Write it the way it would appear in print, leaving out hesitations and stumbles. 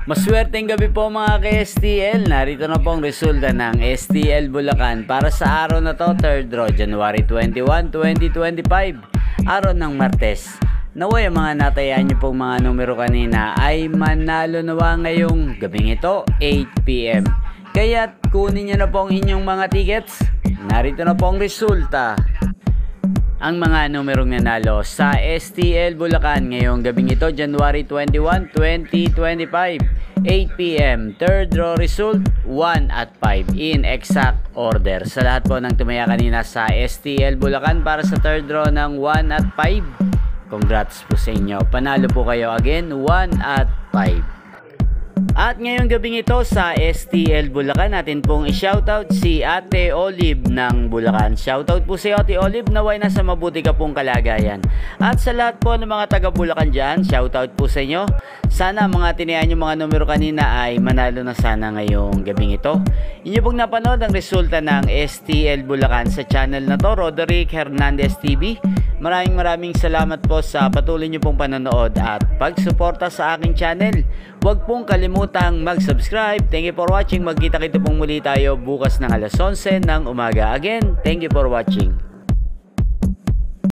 Maswerteng gabi po mga ka-STL. Narito na po ang resulta ng STL Bulacan para sa araw na to, 3rd draw, January 21, 2025, araw ng Martes. Naway ang mga natayaan nyo pong mga numero kanina ay manalo nawa ngayong gabing ito, 8 PM. Kaya kunin nyo na po ang inyong mga tickets. Narito na po ang resulta. Ang mga numerong nanalo sa STL Bulacan ngayong gabing ito, January 21, 2025, 8 PM. Third draw result, 1 at 5 in exact order. Sa lahat po ng tumaya kanina sa STL Bulacan para sa third draw ng 1 at 5, congrats po sa inyo. Panalo po kayo again, 1 at 5. At ngayong gabing ito sa STL Bulacan, natin pong i-shoutout si Ate Olive ng Bulacan. Shoutout po si Ate Olive, naway nasa mabuti ka pong kalagayan. At sa lahat po ng mga taga Bulacan dyan, shoutout po sa inyo. Sana mga tinayan yung mga numero kanina ay manalo na sana ngayong gabing ito. Inyo pong napanood ang resulta ng STL Bulacan sa channel na to, Roderick Hernandez TV. Maraming salamat po sa patuloy nyo pong panonood at pagsuporta sa aking channel. Huwag pong kalimutang mag-subscribe. Thank you for watching. Magkita-kita pong muli tayo bukas ng alas 11 ng umaga. Again, thank you for watching.